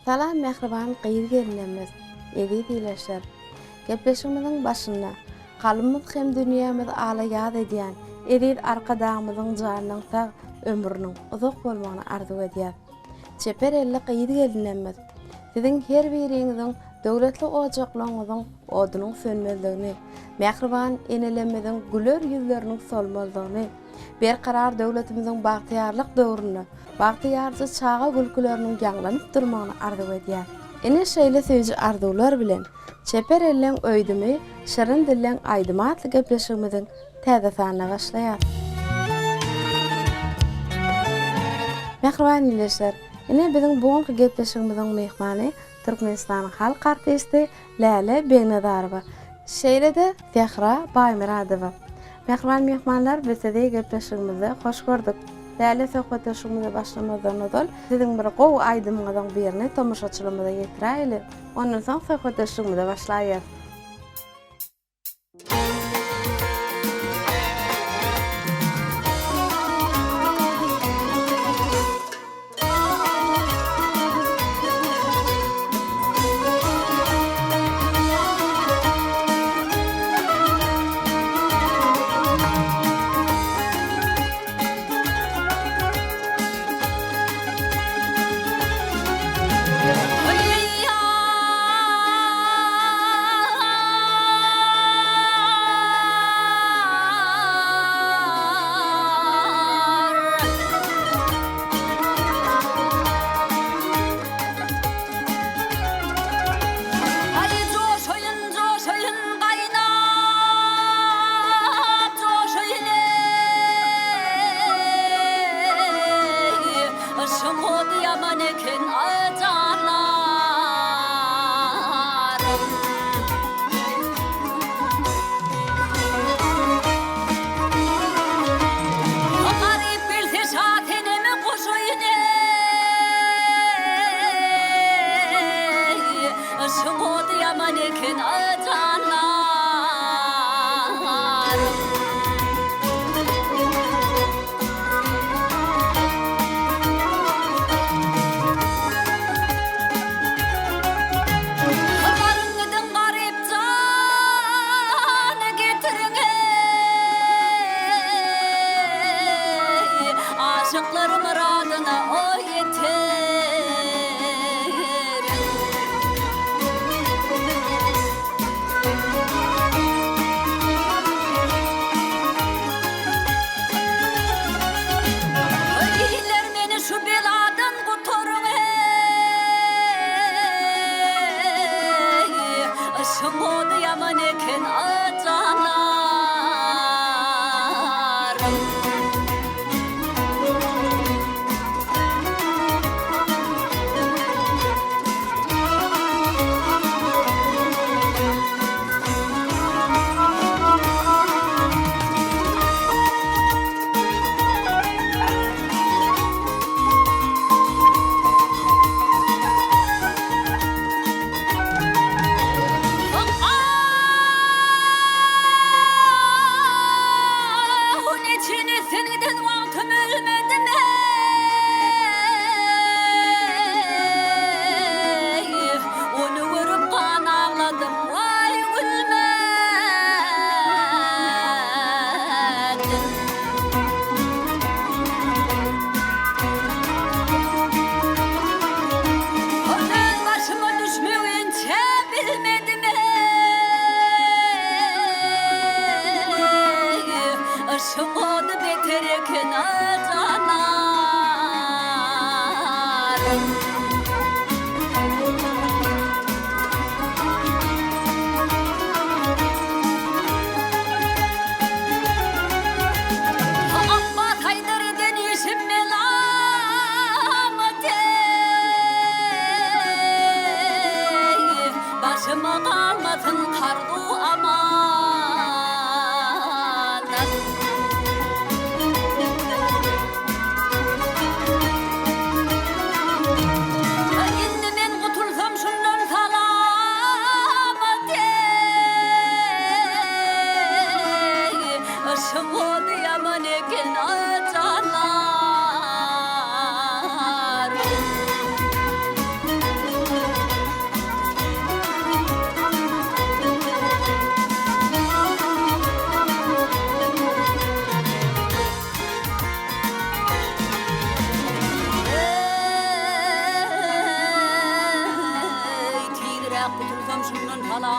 Salam mehriban gyýy gelinimiz, edi diýleşler. Gepleşigimiziň başynda galymyz hem dünýämiz ala ýad edýän, edil arkadamyzyň janynyň sag ömrüniň uzak bolmagyny arzu edýär. Çeper elle gyýy gelinimiz, siziň her biriňiziň döwletli ojaklaryňyzyň odunyň sönmezligini, mehriban enelerimiziň güler ýüzleriniň solmazlygyny, berkarar döwletimiziň bagtyarlyk döwrüni, bagtyarçy çağa gülküleriniň ýaňlanyp durmagyny arzu edýär. Ene şeýle söýji arzuwlar bilen çeper ellen öýdümi, şerin dillen aýdymatly gepleşigimiziň täze sanyna başlaýar. Mehriban ýyleşler, ene biziň bugunky gepleşigimiziň mehmany Türkmenistanyň halk artisti Läle Beýnadarowa, şeýle-de Zehra Baýmyradowa. Mehriban mehmanlar, bizde gepleşigimizde hoş gördük. Läle söhbetleşigimize başlamazdan öňe siziň bir gowy aýdymyňyzyň birini tomuşaçylygymyza getiräýeli. Ondan soň söhbetleşigimize başlaýar.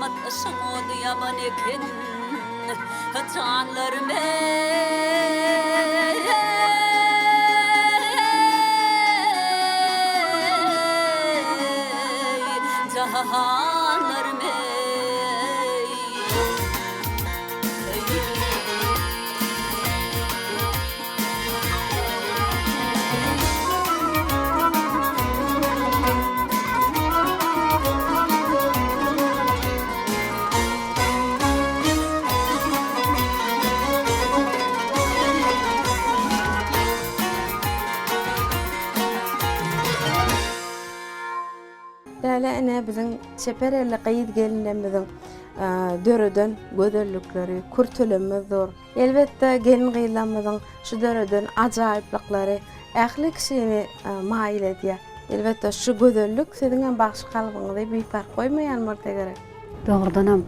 Amatlaşım oldu yaban eken canlarım cahanlarım Däle ene biziň çepereli gaýyd gelinlemizin döreden gözellikleri, kurtulumyz zor. Elbetde gelin gyýlanmyzyň şu döreden ajaýyplyklary ähli kişini maýyl edýär. Elbetde şu gözellik siziň bagşy kalbyňyzda bir fark goýmaýan bolsa gerek. Doğrudanam.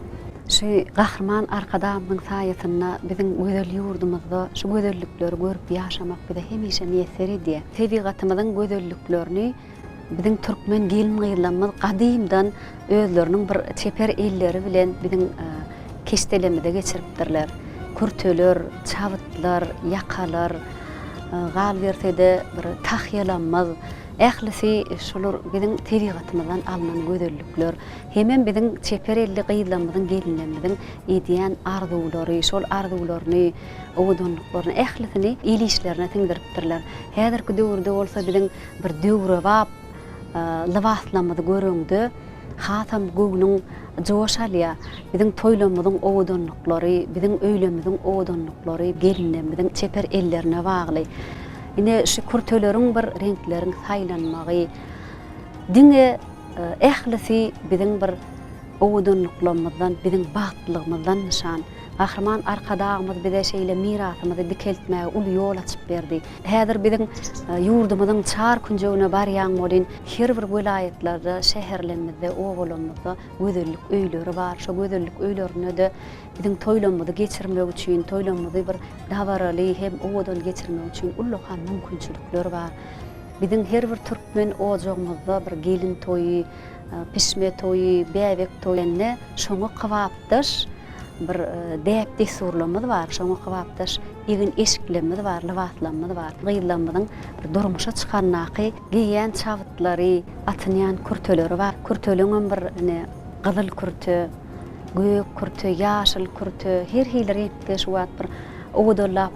Şu gahrman arkadamyň saýatyna biziň gözel ýurdumyzda şu gözellikleri görüp ýaşamak bize hemişe meýser edýär. Tebigatymyzyň gözelliklerini biziň türkmen gelin gyýlanmaz gadymdan özleriniň bir çeper elleri bilen biziň keştelemide geçiripdirler. Kurtöler, çavytlar, ýakalar, gal bersede bir tahýalanmaz. Ählisi şolar biziň tebigatymyzdan alynan gözellikler. Hemen biziň çeper elli gyýlanmazyň gelinlerimiziň edýän arzulary, şol arzularyny, owdunlyklaryny, ählisini ilişlerine tiňdiripdirler. Häzirki döwürde bolsa biziň bir döwre bap lawaslamady görüňdi. Hatam göwnüň joşalya, biziň toýlamyzyň owdunlyklary, biziň öýlemimiziň owdunlyklary gelinlerimiziň çeper ellerine bagly. Ine şu kurtöleriň bir renkleriň saýlanmagy, diňe ählisi biziň bir owdunlyklarymyzdan, biziň bagtlygymyzdan nişan. Gahrman arkadagymyz bize şeýle mirasymyzy dikeltmäge uly ýol açyp berdi. Häzir biziň ýurdumyzyň çar künjegine barýan bolyn her bir welaýetlarda, şäherlerimizde, owalarymyzda gözellik öýleri bar. Şo gözellik öýlerine de biziň toýlamyzy geçirmek üçin, toýlamyzy bir dabaraly hem owdan geçirmek üçin ulluhan mümkinçilikler bar. Biziň her bir türkmen ojagymyzda bir gelin toýy, pişme toýy, bäbek toýyny şoňa kybapdyr. Bir däp desurlamyz bar, şoňa kybapdyr. Egin eşiklerimiz bar, lawaslamyz bar. Gyýlanmadyň bir durmuşa çykannaky giýen çavytlary, atynýan kurtöleri bar. Kurtöleňem bir gyzyl kurtö, gök kurtö, ýaşyl kurtö, her hili renkde şu wagt bir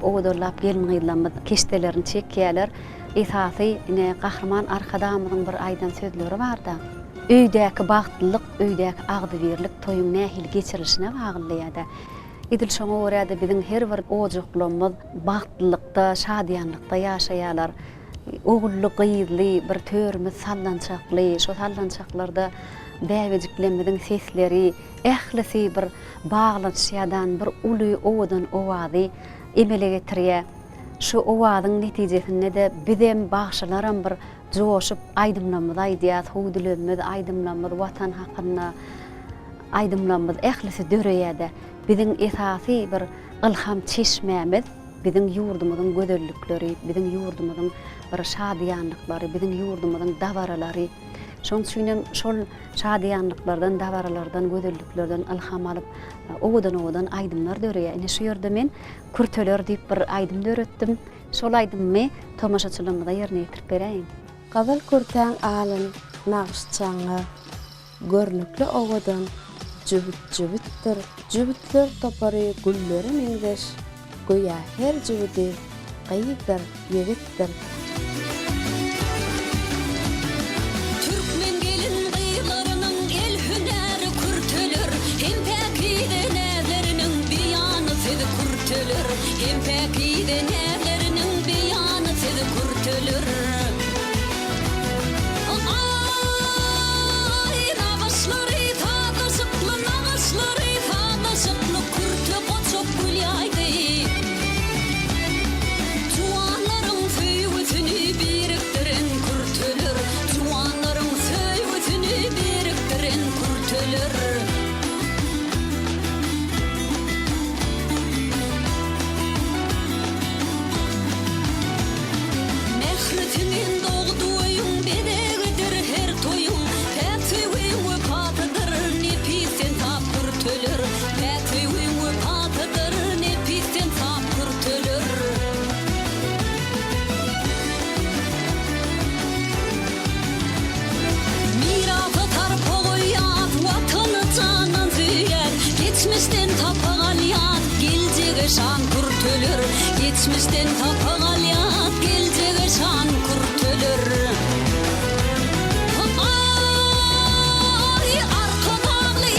owdurlap gelin gyýlanmaz keştelerini çekýärler. Esasy gahrman arkadamyzyň bir aýdan sözleri barda. Öýdäki bagtlylyk, öýdäki agdybirlik toýuň nähil geçirilişine bagly. Edil şoňa görä biziň her bir ojaglarymyz bagtlylykda, şadýanlykda ýaşaýarlar. Ogully, gyýyzly, bir törümiz sallançakly, şo sallançaklarda bäwejiklerimiziň sesleri, ählisi bir baglanýan bir uly owdan owazy emele getirýär. Şu owazyň netijesinde de bizem bagşylaram bir joşup aýdymlanmaz aýdýar, howdulymyz aýdymlanmaz, watan hakyna aýdymlanmaz, ählisi döreýärde. Biziň esasy bir ilham çeşmämiz biziň ýurdumyzyň gözellikleri, biziň ýurdumyzyň bir şadýanlyklary, biziň ýurdumyzyň dawaralary. Şoň üçin şol şadýanlyklardan, dawaralardan, gözelliklerden ilham alyp owdan aýdymlar döreýär. Ine şu ýerde men kurtöler diýip bir aýdym döretdim. Şol aýdymmy tomaşaçylygymyza ýerine ýetirip bereýin. Gazyl kurtäň alyn, nagşçaňy, görnükli owdan jübütdir. Jübütler topary, gülleri meňzeş, goýa her jübüti gaýdyr, ýegitdir. Türkmen gelin gyýlarynyň el hünäri kurtöler, hem päkide näleriniň beýany sezi kurtöler, hem päkide näleriniň beýany sezi kurtöler. Mehri Geçmişten tapağalyat gelecege şan kurtulur. Geçmişten tapağalyat gelecege şan kurtulur. Ay arkadağlı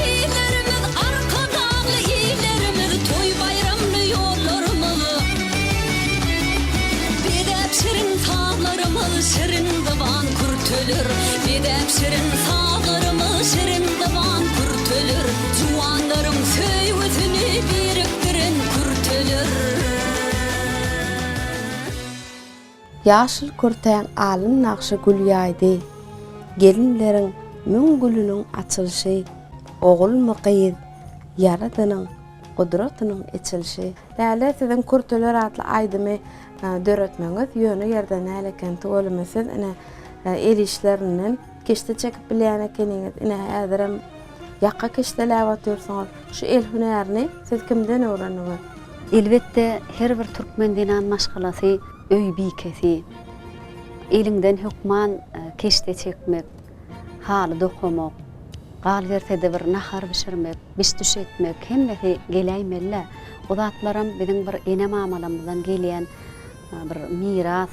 iyilerimiz toy bayramlı yollarımız. Bedep şirin tağlarımız şirin divan kurtulur. Bedep şirin tağlarımız şirin divan kurtulur. Juwanlarım söýwüsini biriktirin kurtulur. Yaşıl kurtayan alın nakşı gül ýaýdy. Gelinlerin müň gülüniň açylşy, ogul muqyyd, Yaradanyň gudratynyň içilşi. Däle sizin kurtulur atly aýdymy döretmeňiz ýöne ýerdenäleken tolumysyz ine el işlerinden keşte çekip bilýän ekeniňiz ine häzirem ýakka keşdelä batyrsaňyz şu el hünerini siz kimden öwrendiňiz? Elbette her bir türkmen dinan maşgalasy öý bikesi. Elinden hukman keşte çekmek, haly dokumak, gal verse de bir nahar bişirmek, biş düşetmek hemmesi geleýmelle. O zatlaram biziň bir ene mamalamyzdan gelýän bir miras.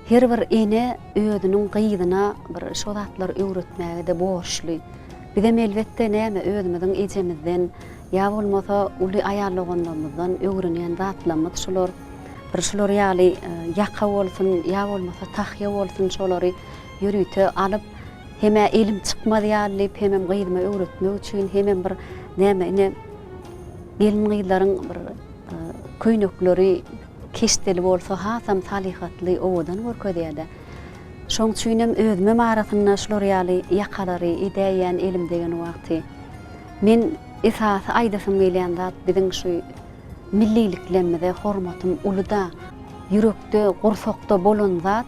Her bir ene öýüniň gyýdyna bir şo zatlar öwretmäge de borçly. Bizem elbette näme özümiziň ejemizden ýa bolmasa uly aýarlagandymyzdan öwrenýän zatlarymyz şolar. Bir şolar ýaly ýaka bolsun, ýa bolmasa tahýa bolsun şolary ýürüte alyp heme elim çykmady ýaly hemem gyýdyma öwretmek üçin hemem bir näme ine gelin gyýlaryň bir köýnekleri keşdeli bolsa hasam salihatly owadan görkezýärdi. Şoň üçinem özüme marasyna şolar ýaly ýakalary ideýän elim degen wagty. Men esas aýdasym gelýän zat biziň şu milliliklemede hormatym uluda, yürekde, gursakda bolan zat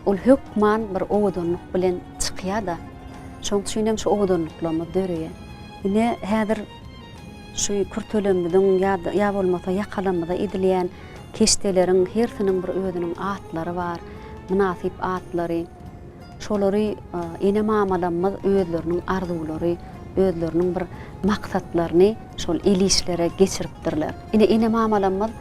ol hukman bir owadanlyk bilen çykýar-da. Şoň üçinem şu owadanlyklamy döreýär. Ine häzir şu kurtulumyň ýa bolmasa ýakalamyda edilýän keşdeleriň hersiniň bir özüniň atlary bar, münasip atlary. Şolary ene mamalamyz özleriniň arzulary, özleriniň bir maksatlaryny şol el işlere geçiripdirler. Ene mamalamyz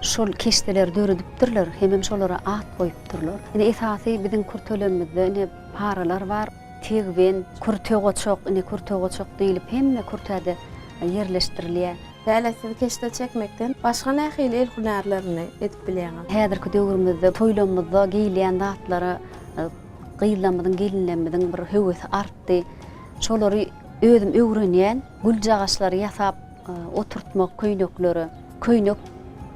şol keşdeler döredipdirler, hemem şolara at goýupdyrlar. Ine esasy biziň kurtulumyzda ine paralar bar, tegben, kurtögoçok, ine kurtögoçok diýilip hemme kurtada yerleşdirilýär. Däle siz keşde çekmekden başga nähili el hünärlerini edip bilýäňiz? Häzirki döwrümizde toýlamyzda giýilýän zatlara gyýlamyzyň gelinlerimiziň bir höwesi artdy. Şolary özüm öwrenýän gül jagaşlary ýasap oturtmak köýnekleri, köýnek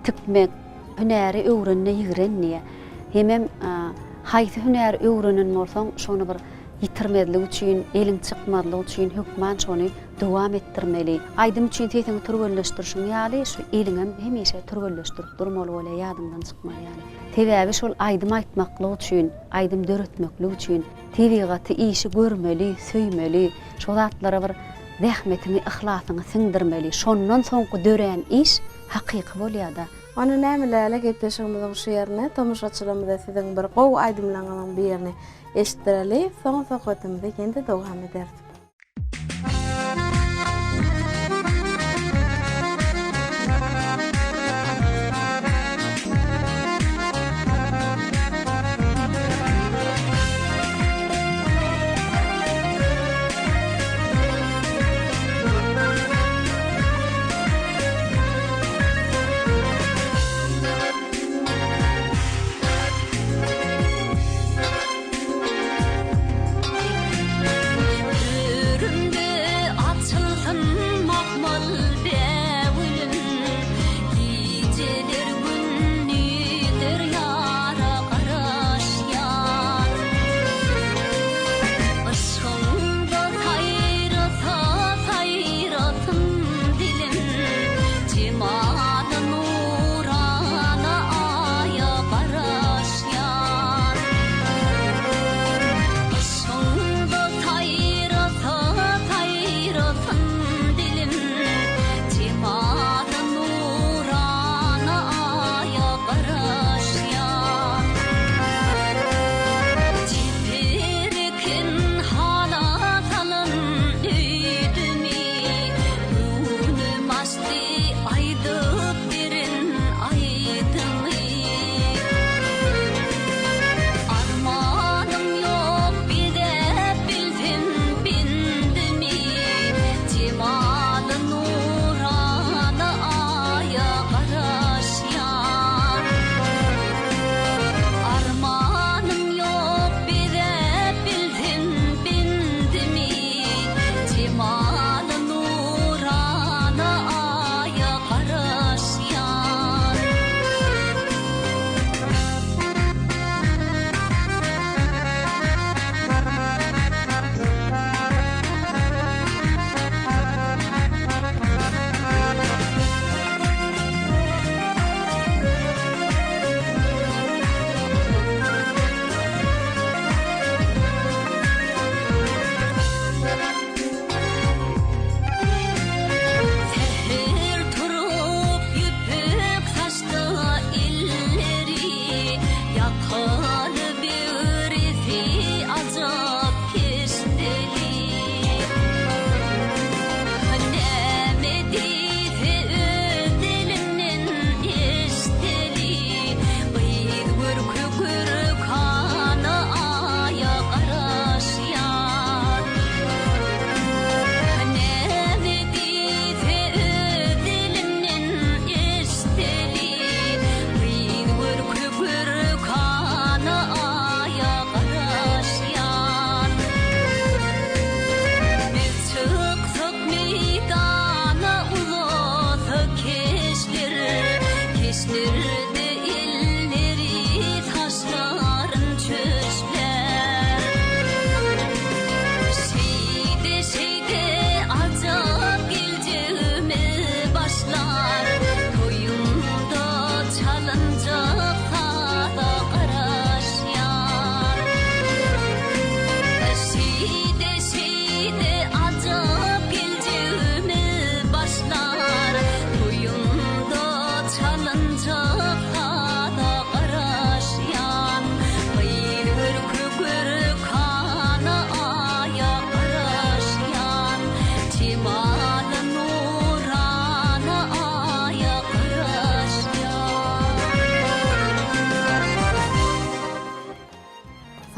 tikmek hünäri öwrenýär ýigrenýär. Hemem haýsy hünär öwrenen bolsaň şonu bir yitirmedlik üçin, eliň çykmadlyk üçin hukman şonu dowam etdirmeli. Aýdym üçin teýseň türgeleşdirişiň ýaly şu eliňem hemişe türgeleşdirip durmaly bolar, ýadymdan çykmaly ýaly. Sebäbi şol aýdym aýtmaklyk üçin, aýdym döretmeklik üçin tebigaty işi görmeli, söýmeli, şol zatlara bir zähmetini, ihlasını siňdirmeli. Şondan soňky dören iş hakyky bolýar-da. Onu nämelerle gepleşigimiziň şu ýerine tomuşaçylarymyza siziň bir gowy aýdymlanyň birini eşitdireli, soň sohbetimize ýene dowam ederiz.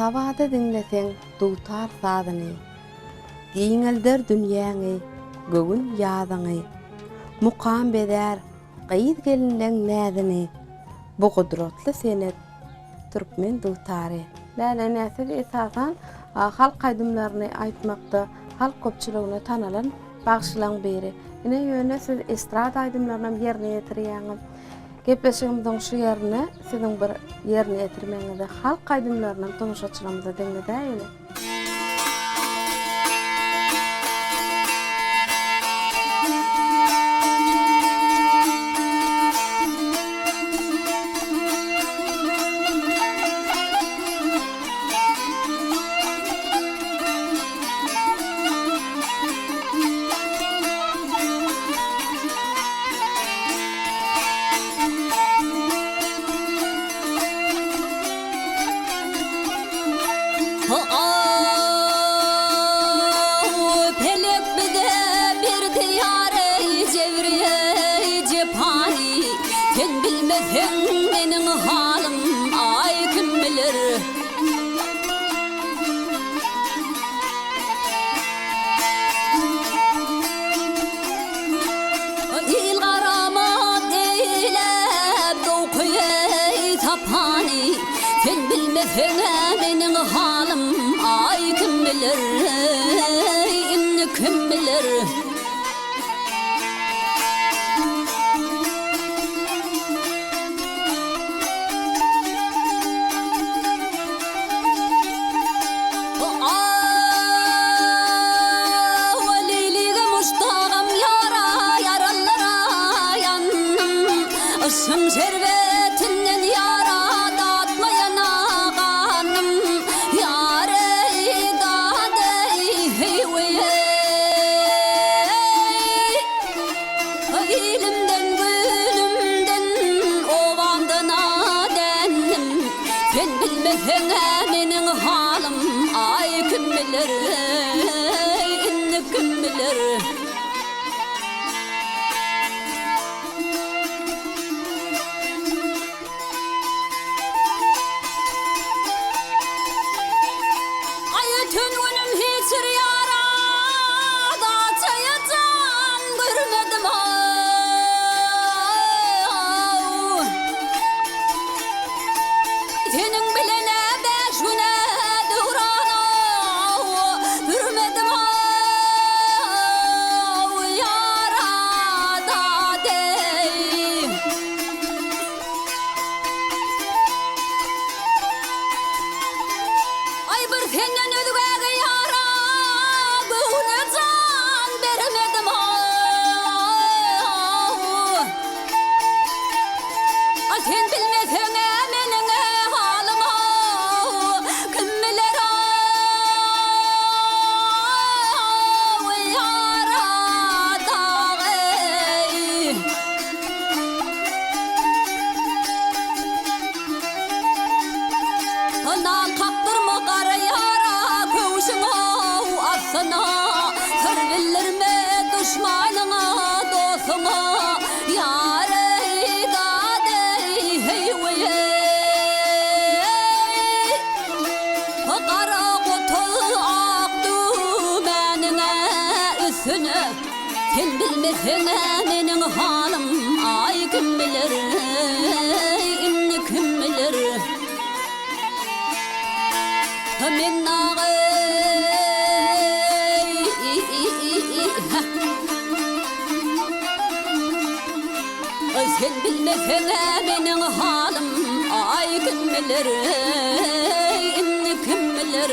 sabada dinlesen dutar sadıny. Giňelder dünýäňi, gögün ýazyňy. Mukam beder, gyýd gelinleň nädini. Bu gudratly senet türkmen dutary. Läle näsil esasan halk aýdymlaryny aýtmakda, halk köpçüligine tanalan bagşylaň beri. Ine ýöne siz estrada aýdymlaryna ýerine ýetirýäňiz. Gepleşigimizden şu ýerine siziň bir ýerine ýetirmeňizde halk aýdymlarynyň tonuşaçylymyza deňledäýili. Pelek bide bir diyare cevriye cephani. Sen bilmesen benim halim ay kim bilir. İl garama deylep dokuye taphani. Sen bilmesen benim halim ay kim bilir, inni kim bilir. Valiliğe muştağım yara, yaralara yandım. Işım şerbetinden yara datmayana kanım. Yare dadey heyveye. Elimden gülümden ovamdan adendim. Sen bilmesen benim halim ay kim bilir, inni kim bilir. Tün günüm hiç yara da çayacağım görmedim senin bilene beş güne durana görmedim yara da dey. Ay bir senden ölüge yara göğüne can vermedim Ay sen bilmesen menin halim kim bilir yara dağey. Anan kaptırma kara yara kövüşüne atsana. Servillerime düşmanına dostuna yare dadey heyveye. Kara kutu aktı benine üstüne. Sen bilmesen benim halim ay kim bilir, inni kim bilir. Men sen bilmesen benim halim ay kim bilir, inni kim bilir.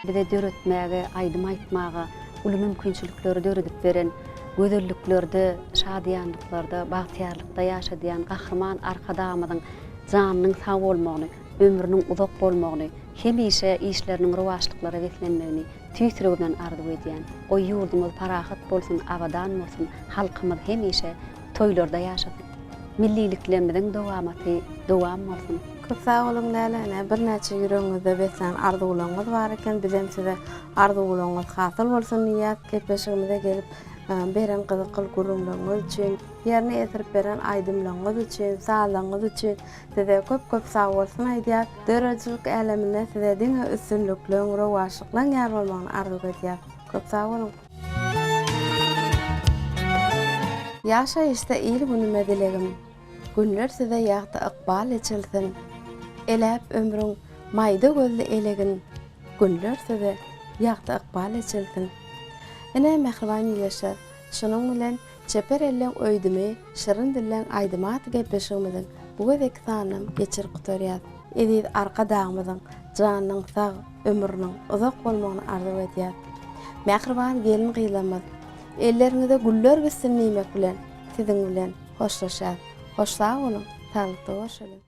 Bize döretmäge, aýdym aýtmaga, uly mümkinçilikleri döredip beren, gözelliklerde, şadyanlyklarda, bagtyarlykda ýaşadýan gahrman arkadamyň janynyň sag bolmagyny, ömrüniň uzak bolmagyny, hemişe işlerinin rowaşlyklara wetlenmegini tüýsüregden arzuw edýän, o ýurdumyz parahat bolsun, abadan bolsun, halkymyz hemişe toýlarda ýaşasyn. Milliliklerimiziň dowam bolsun. Köp sağ olun näläne bir näçe ýüregiňizde beýlen arzuwlaryňyz bar eken, bizem size arzuwlaryňyz hasyl bolsun diýip gepleşigimize gelip beren gyzykly gurulmaňyz üçin, ýerine ýetirip beren aýdymlaryňyz üçin, sağlagyňyz üçin size köp sağ bolsun aýdýar. Dörejilik äleminde size diňe üstünlükleň, rowaşlyklaň ýar bolmagyny arzuw edýär. Köp sağ olun. Ýaşaýyşda ýyl günüme dilegim. Günler size ýagty ykbal etjilsin. Eläp ömrüň maýda gözli elegin. Günler size ýagty ykbal etjilsin. Ene mehriban ýaşar. Şunuň bilen çeper ellen öýdümi, şirin dillen aýdymat gepleşigimiziň bu gezek sanam geçir gutarýar. Edil arka dağımyzyň janynyň sag, ömrüniň uzak bolmagyny arzuw edýär. Mehriban gelin gyýlamaz. Elleriňizde güller bitsin diýmek bilen siziň bilen hoşlaşar. Hoş sağ olun, sağlıklı boşalın.